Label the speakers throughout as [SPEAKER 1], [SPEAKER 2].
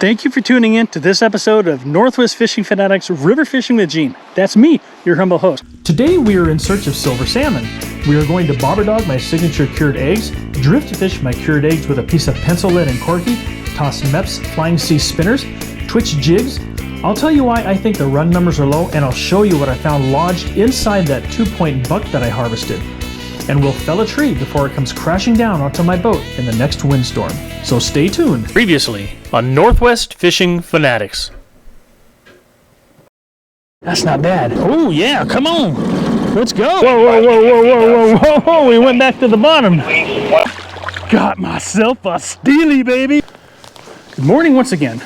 [SPEAKER 1] Thank you for tuning in to this episode of Northwest Fishing Fanatics River Fishing with Gene. That's me, your humble host. Today we are in search of silver salmon. We are going to bobber dog my signature cured eggs, drift fish my cured eggs with a piece of pencil lead and corky, toss Mepps Flying C Spinners, twitch jigs. I'll tell you why I think the run numbers are low, and I'll show you what I found lodged inside that 2-point buck that I harvested. And we'll fell a tree before it comes crashing down onto my boat in the next windstorm. So stay tuned. Previously on Northwest Fishing Fanatics. That's not bad. Oh yeah, come on. Let's go. Whoa. We went back to the bottom. Got myself a steely, baby. Good morning once again.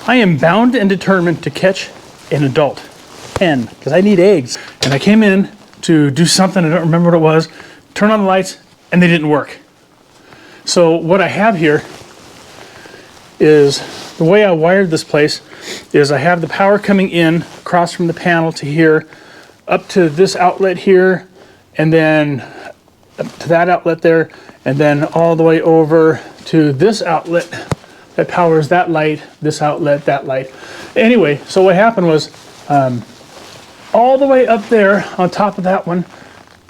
[SPEAKER 1] I am bound and determined to catch an adult hen because I need eggs. And I came in to do something, I don't remember what it was, turn on the lights, and they didn't work. So what I have here is, the way I wired this place is I have the power coming in across from the panel to here, up to this outlet here, and then up to that outlet there, and then all the way over to this outlet that powers that light, this outlet, that light. Anyway, so what happened was, all the way up there on top of that one,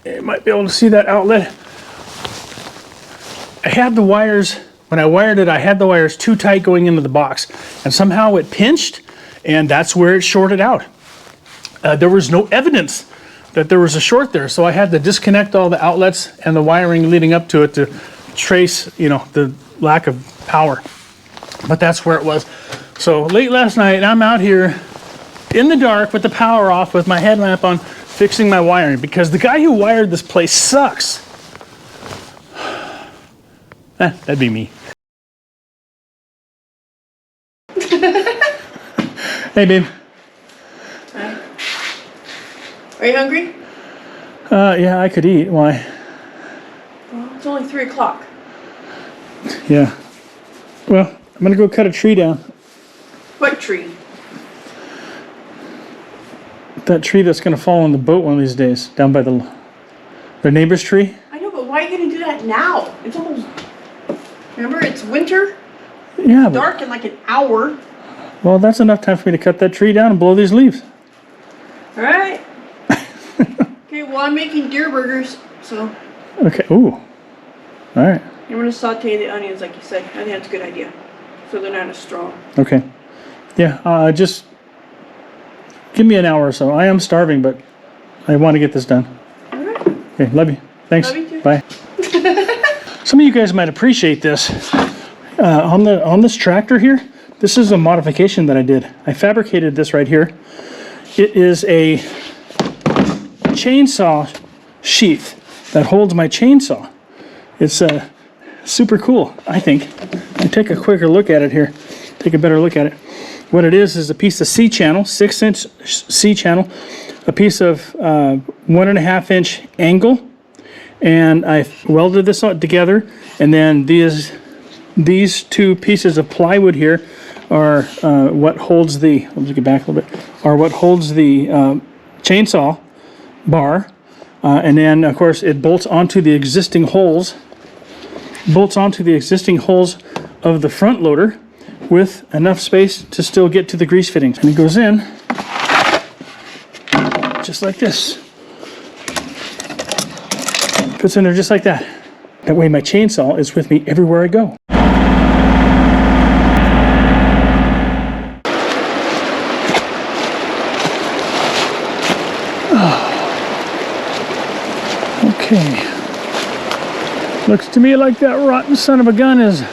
[SPEAKER 1] you might be able to see that outlet. I had the wires, when I wired it, I had the wires too tight going into the box, and somehow it pinched, and that's where it shorted out. There was no evidence that there was a short there, so I had to disconnect all the outlets and the wiring leading up to it to trace, the lack of power. But that's where it was. So late last night, I'm out here in the dark with the power off with my headlamp on, fixing my wiring, because the guy who wired this place sucks. That'd be me. Hey, babe.
[SPEAKER 2] Hi. Are you hungry?
[SPEAKER 1] Yeah, I could eat. Why?
[SPEAKER 2] Well, it's only 3 o'clock.
[SPEAKER 1] Yeah. Well, I'm gonna go cut a tree down.
[SPEAKER 2] What tree?
[SPEAKER 1] That tree that's going to fall on the boat one of these days, down by the neighbor's tree.
[SPEAKER 2] I know, but why are you going to do that now? It's almost... Remember, it's winter?
[SPEAKER 1] Yeah,
[SPEAKER 2] It's dark in like an hour.
[SPEAKER 1] Well, that's enough time for me to cut that tree down and blow these leaves.
[SPEAKER 2] All right. Okay, well, I'm making deer burgers, so...
[SPEAKER 1] Okay, ooh. All right.
[SPEAKER 2] I'm going to saute the onions, like you said. I think that's a good idea. So they're not as strong.
[SPEAKER 1] Okay. Yeah, just... give me an hour or so. I am starving, but I want to get this done.
[SPEAKER 2] All right.
[SPEAKER 1] Okay, love you. Thanks.
[SPEAKER 2] Love you too.
[SPEAKER 1] Bye. Some of you guys might appreciate this. On this tractor here, this is a modification that I did. I fabricated this right here. It is a chainsaw sheath that holds my chainsaw. It's super cool, I think. I'll take a quicker look at it here. Take a better look at it. What it is a piece of C-channel, 6-inch C-channel, a piece of 1.5-inch angle, and I welded this all together. And then these two pieces of plywood here are what holds the. Let me get back a little bit. Are what holds the chainsaw bar, and then of course it bolts onto the existing holes. Bolts onto the existing holes of the front loader, with enough space to still get to the grease fittings. And it goes in just like this. Fits in there just like that. That way my chainsaw is with me everywhere I go. Oh. Okay. Looks to me like that rotten son of a gun is...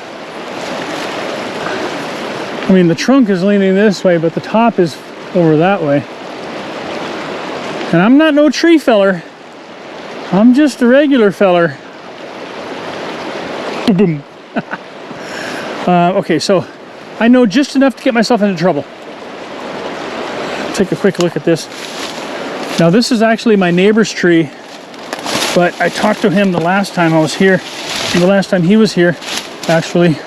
[SPEAKER 1] I mean, the trunk is leaning this way, but the top is over that way. And I'm not no tree feller. I'm just a regular feller. Boom. Okay, so I know just enough to get myself into trouble. Take a quick look at this. Now, this is actually my neighbor's tree, but I talked to him the last time I was here, and the last time he was here, actually.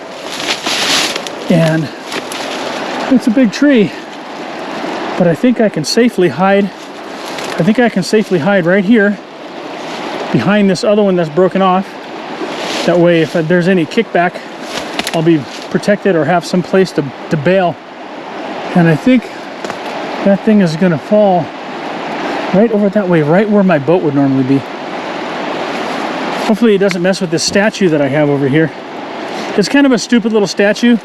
[SPEAKER 1] And it's a big tree, but I think I can safely hide. I think I can safely hide right here behind this other one that's broken off. That way, if there's any kickback, I'll be protected or have some place to bail. And I think that thing is gonna fall right over that way, right where my boat would normally be. Hopefully it doesn't mess with this statue that I have over here. It's kind of a stupid little statue.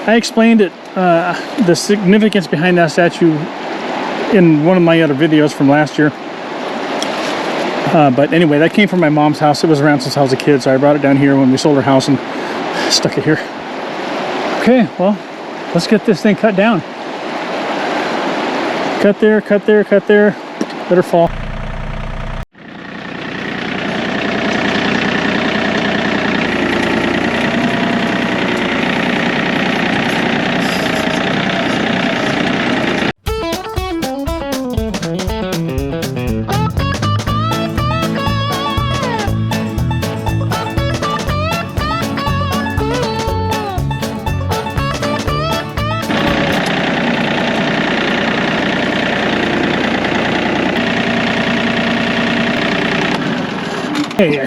[SPEAKER 1] I explained it, the significance behind that statue in one of my other videos from last year. But anyway, that came from my mom's house. It was around since I was a kid, so I brought it down here when we sold our house and stuck it here. Okay, well, let's get this thing cut down. Cut there, cut there, cut there. Let her fall. Okay, I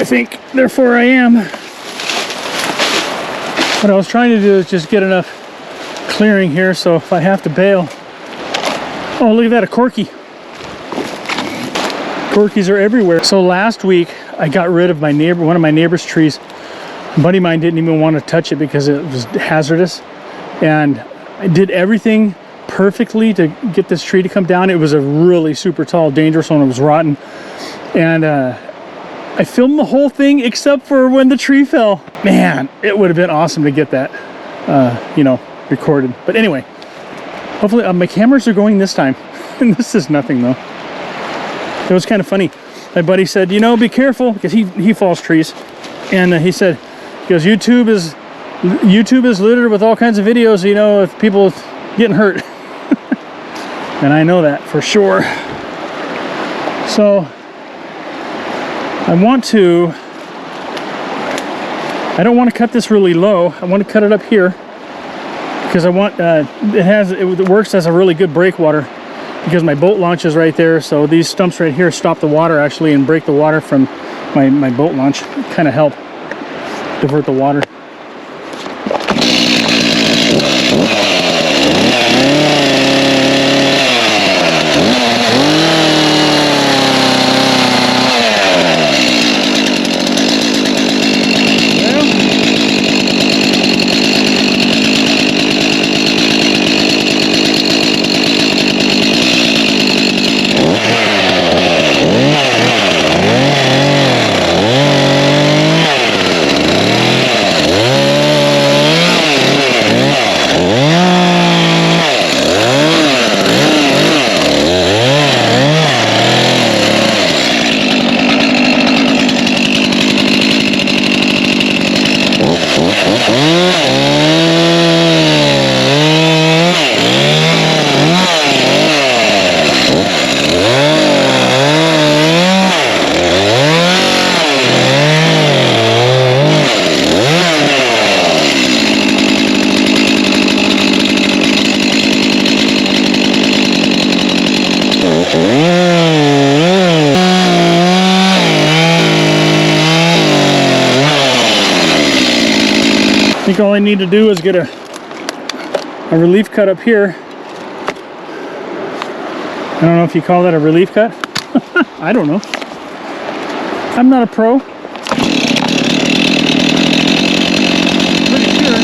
[SPEAKER 1] think, therefore I am. What I was trying to do is just get enough clearing here so if I have to bail. Oh, look at that, a corky. Corkies are everywhere. So last week I got rid of one of my neighbor's trees. A buddy of mine didn't even want to touch it because it was hazardous. And I did everything perfectly to get this tree to come down. It was a really super tall, dangerous one. It was rotten. And I filmed the whole thing except for when the tree fell. Man, it would have been awesome to get that, you know, recorded. But anyway, hopefully my cameras are going this time. And this is nothing though. It was kind of funny. My buddy said, you know, be careful, because he falls trees. And he said, because YouTube is littered with all kinds of videos, you know, of people getting hurt. And I know that for sure. So I don't want to cut this really low. I want to cut it up here because I want it works as a really good breakwater because my boat launch is right there. So these stumps right here stop the water actually and break the water from my boat launch. Kind of help divert the water. I think all I need to do is get a relief cut up here. I don't know if you call that a relief cut. I don't know. I'm not a pro. Pretty sure.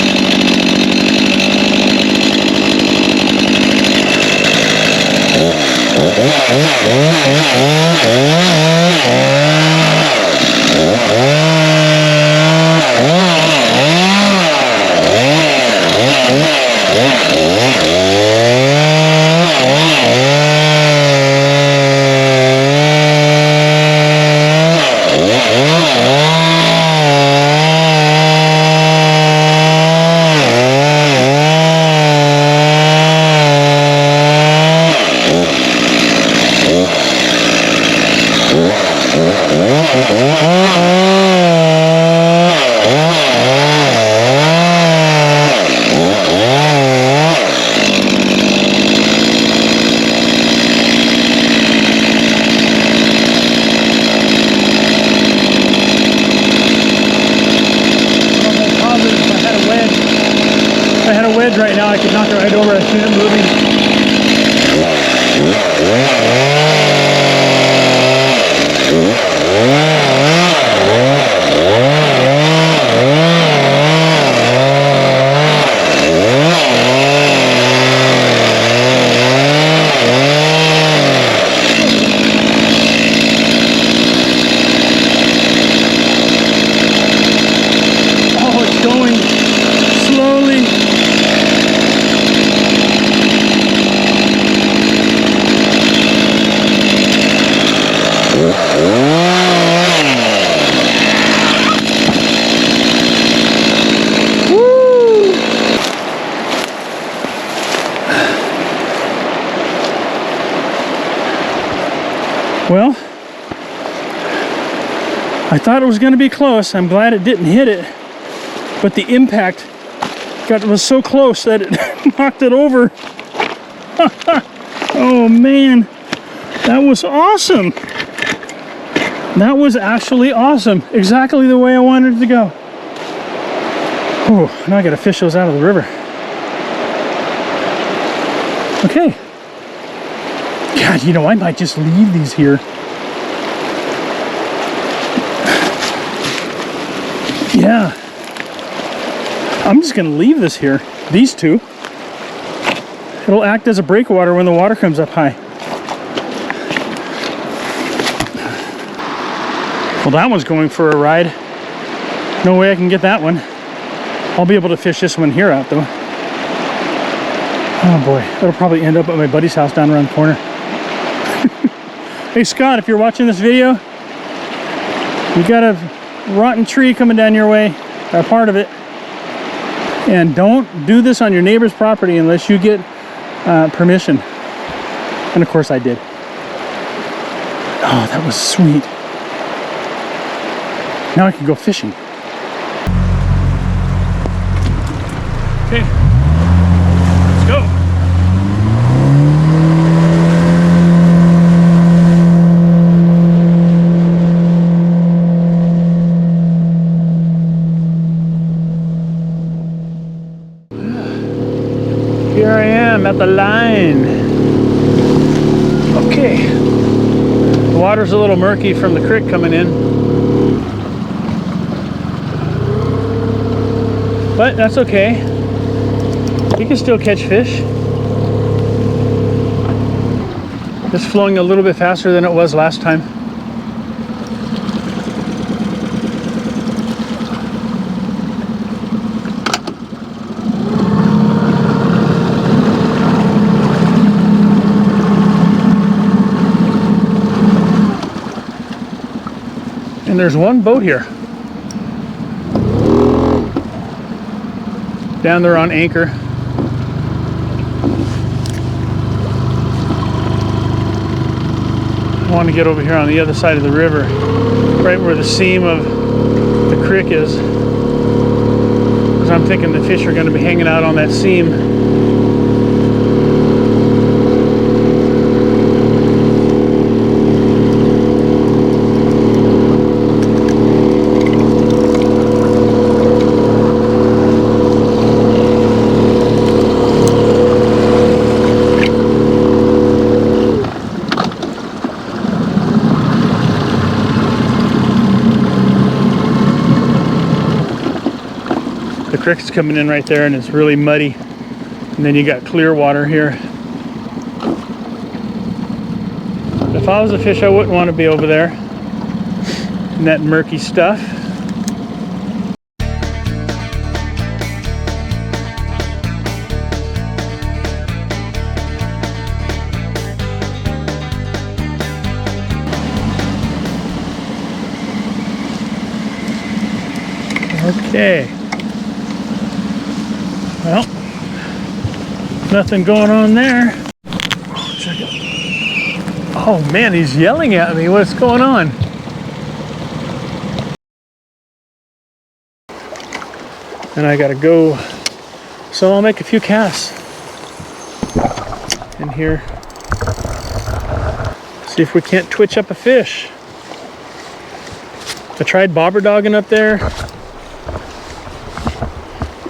[SPEAKER 1] was right now, I could knock it right over. I see it moving. Oh, it's going slowly. Well, I thought it was going to be close. I'm glad it didn't hit it, but the impact was so close that it knocked it over. Oh man, that was awesome. That was actually awesome. Exactly the way I wanted it to go. Oh, now I got to fish those out of the river. Okay. God, you know, I might just leave these here. Yeah. I'm just going to leave this here. These two. It'll act as a breakwater when the water comes up high. Well, that one's going for a ride. No way I can get that one. I'll be able to fish this one here out, though. Oh boy, it'll probably end up at my buddy's house down around the corner. Hey Scott, if you're watching this video, you got a rotten tree coming down your way, a part of it. And don't do this on your neighbor's property unless you get permission. And of course I did. Oh, that was sweet. Now I can go fishing. Okay, let's go. Here I am at the line. Okay. The water's a little murky from the creek coming in. But that's okay. You can still catch fish. It's flowing a little bit faster than it was last time. And there's one boat here. Down there on anchor. I want to get over here on the other side of the river, right where the seam of the creek is, because I'm thinking the fish are going to be hanging out on that seam. The creek's coming in right there and it's really muddy, and then you got clear water here. If I was a fish, I wouldn't want to be over there in that murky stuff. Okay. Well, nothing going on there. Check it. Oh man, he's yelling at me. What's going on? And I gotta go. So I'll make a few casts in here. See if we can't twitch up a fish. I tried bobber dogging up there.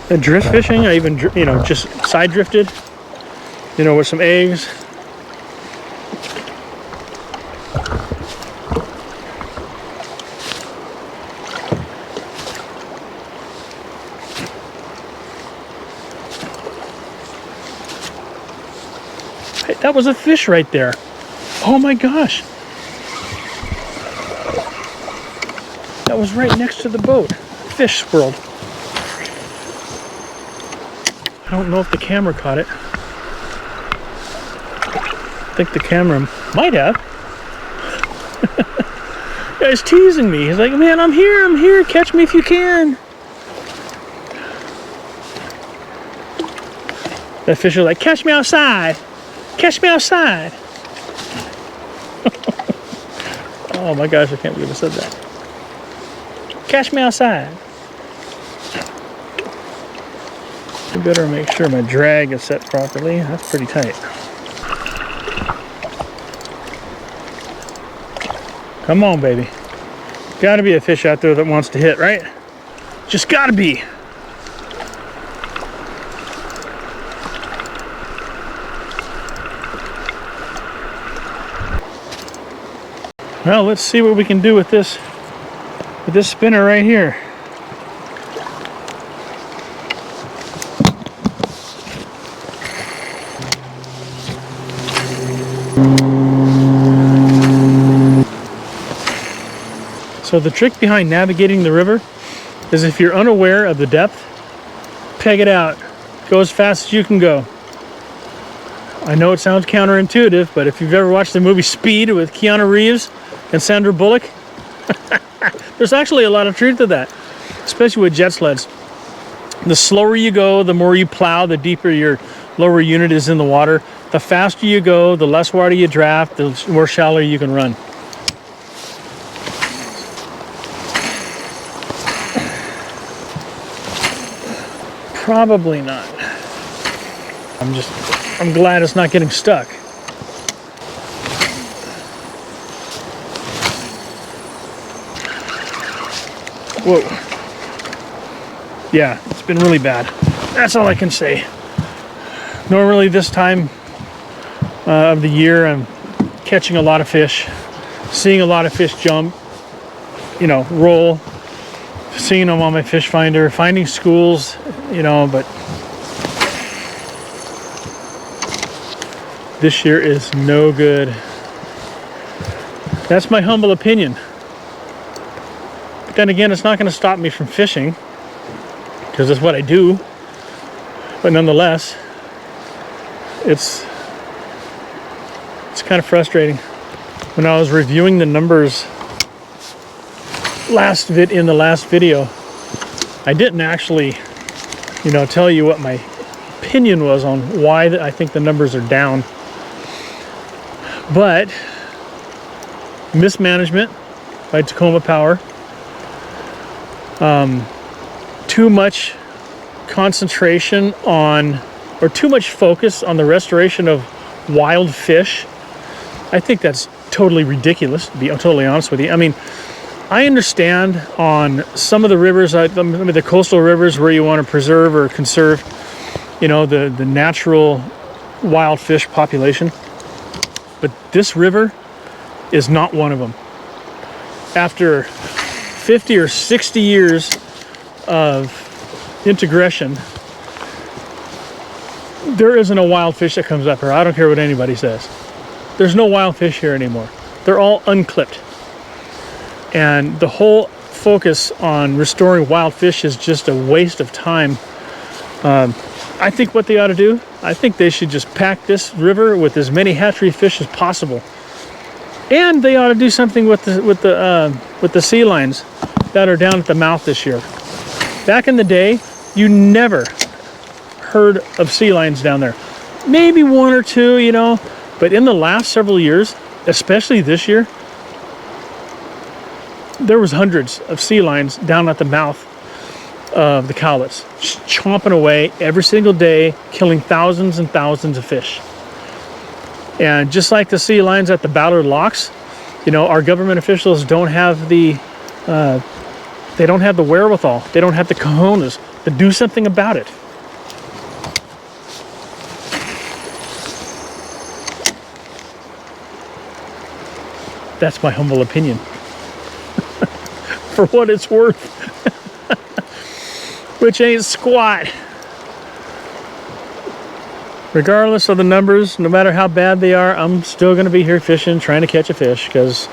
[SPEAKER 1] And drift fishing, I even, just side drifted, with some eggs. Hey, that was a fish right there. Oh my gosh. That was right next to the boat. Fish swirled. I don't know if the camera caught it. I think the camera might have. Guy's teasing me. He's like, man, I'm here, catch me if you can. That fish was like, catch me outside. Catch me outside. Oh my gosh, I can't believe I said that. Catch me outside. I better make sure my drag is set properly. That's pretty tight. Come on, baby. Gotta be a fish out there that wants to hit, right? Just gotta be. Well, let's see what we can do with this spinner right here. So the trick behind navigating the river is if you're unaware of the depth, peg it out. Go as fast as you can go. I know it sounds counterintuitive, but if you've ever watched the movie Speed with Keanu Reeves and Sandra Bullock, there's actually a lot of truth to that, especially with jet sleds. The slower you go, the more you plow, the deeper your lower unit is in the water. The faster you go, the less water you draft, the more shallow you can run. Probably not. I'm glad it's not getting stuck. Whoa. Yeah, it's been really bad. That's all I can say. Normally this time of the year, I'm catching a lot of fish, seeing a lot of fish jump, roll, seeing them on my fish finder, finding schools, but this year is no good. That's my humble opinion. But then again, it's not going to stop me from fishing, because it's what I do. But nonetheless, it's kind of frustrating. When I was reviewing the numbers in the last video, I didn't actually, tell you what my opinion was on why I think the numbers are down. But mismanagement by Tacoma Power, too much concentration on, or too much focus on the restoration of wild fish. I think that's totally ridiculous, to be totally honest with you. I mean, I understand on some of the rivers, the coastal rivers where you want to preserve or conserve, the natural wild fish population. But this river is not one of them. After 50 or 60 years of integration, there isn't a wild fish that comes up here. I don't care what anybody says. There's no wild fish here anymore. They're all unclipped. And the whole focus on restoring wild fish is just a waste of time. I think what they ought to do, I think they should just pack this river with as many hatchery fish as possible. And they ought to do something with the sea lions that are down at the mouth this year. Back in the day, you never heard of sea lions down there. Maybe one or two, but in the last several years, especially this year, there was hundreds of sea lions down at the mouth of the Cowlitz, just chomping away every single day, killing thousands and thousands of fish. And just like the sea lions at the Ballard Locks, our government officials don't have the wherewithal, they don't have the cojones but do something about it. That's my humble opinion. For what it's worth. Which ain't squat. Regardless of the numbers, no matter how bad they are, I'm still going to be here fishing, trying to catch a fish, because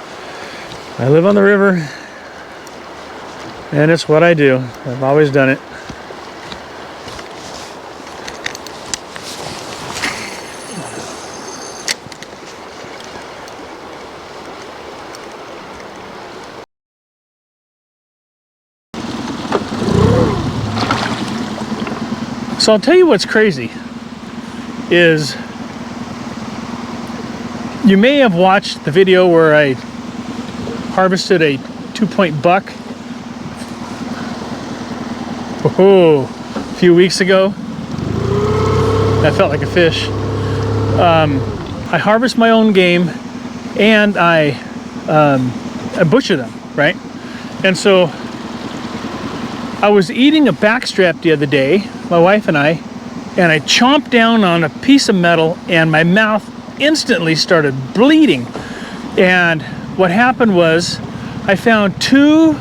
[SPEAKER 1] I live on the river, and it's what I do. I've always done it. So I'll tell you what's crazy is you may have watched the video where I harvested a 2-point buck a few weeks ago. That felt like a fish. I harvest my own game and I butcher them, right? And so I was eating a backstrap the other day, my wife and I chomped down on a piece of metal and my mouth instantly started bleeding. And what happened was I found two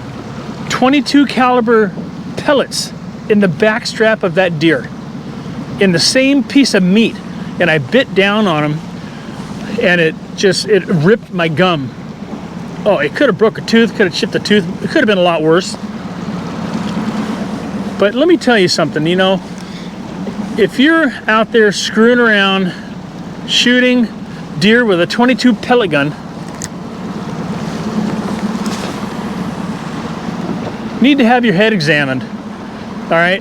[SPEAKER 1] 22 caliber pellets in the backstrap of that deer in the same piece of meat, and I bit down on them and it ripped my gum. Oh, it could have broke a tooth, could have chipped a tooth. It could have been a lot worse. But let me tell you something, you know, if you're out there screwing around shooting deer with a 22 pellet gun, you need to have your head examined, all right?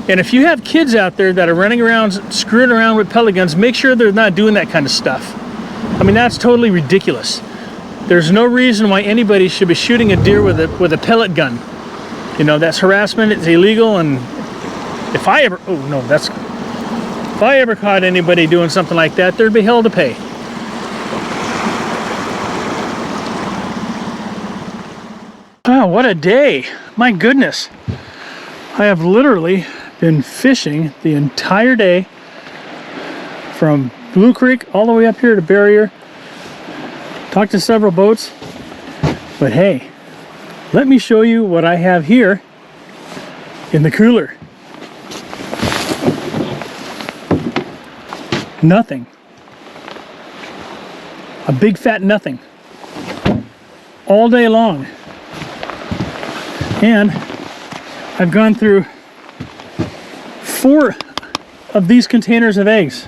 [SPEAKER 1] And if you have kids out there that are running around screwing around with pellet guns, make sure they're not doing that kind of stuff. I mean, that's totally ridiculous. There's no reason why anybody should be shooting a deer with a pellet gun. You know, that's harassment, it's illegal, and if I ever caught anybody doing something like that, there'd be hell to pay. Wow, what a day. My goodness. I have literally been fishing the entire day from Blue Creek all the way up here to Barrier. Talked to several boats, but hey, let me show you what I have here in the cooler. Nothing. A big fat nothing. All day long. And I've gone through 4 of these containers of eggs.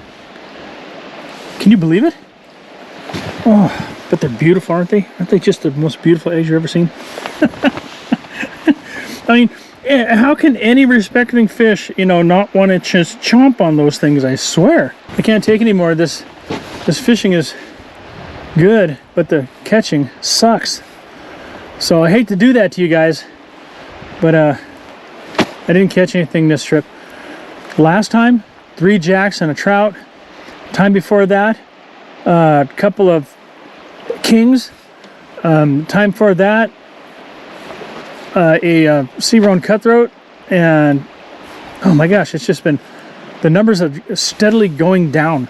[SPEAKER 1] Can you believe it? Oh, but they're beautiful, aren't they? Aren't they just the most beautiful eggs you've ever seen? I mean, how can any respecting fish, you know, not want to just chomp on those things? I swear. I can't take any more of this. This fishing is good, but the catching sucks. So I hate to do that to you guys, but I didn't catch anything this trip. Last time, 3 jacks and a trout. Time before that, a couple of kings. Time for that, a sea-roan cutthroat, and oh my gosh, it's just been, the numbers are steadily going down.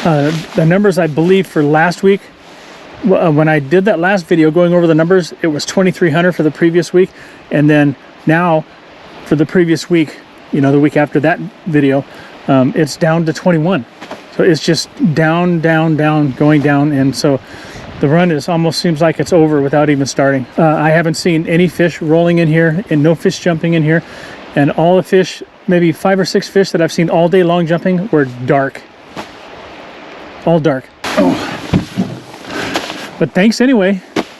[SPEAKER 1] The numbers, I believe, for last week, when I did that last video going over the numbers, it was 2,300 for the previous week, and then now for the previous week, you know, the week after that video, it's down to 21. So it's just down, down, down, going down, and so the run almost seems like it's over without even starting. I haven't seen any fish rolling in here and no fish jumping in here, and all the fish, maybe 5 or 6 fish that I've seen all day long jumping, were dark. All dark. Oh. But thanks anyway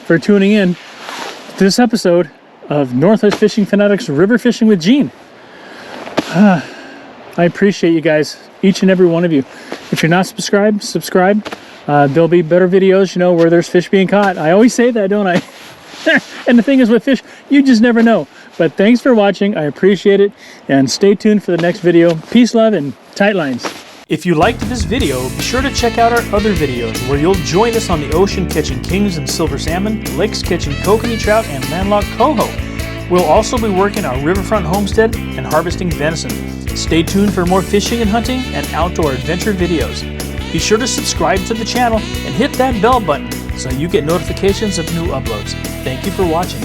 [SPEAKER 1] for tuning in to this episode of Northwest Fishing Fanatics River Fishing with Gene. I appreciate you guys, each and every one of you. If you're not subscribed, subscribe. There'll be better videos, you know, where there's fish being caught. I always say that, don't I? And the thing is with fish, you just never know. But thanks for watching. I appreciate it. And stay tuned for the next video. Peace, love, and tight lines. If you liked this video, be sure to check out our other videos where you'll join us on the ocean catching kings and silver salmon, lakes catching kokanee trout and landlocked coho. We'll also be working our riverfront homestead and harvesting venison. Stay tuned for more fishing and hunting and outdoor adventure videos. Be sure to subscribe to the channel and hit that bell button so you get notifications of new uploads. Thank you for watching.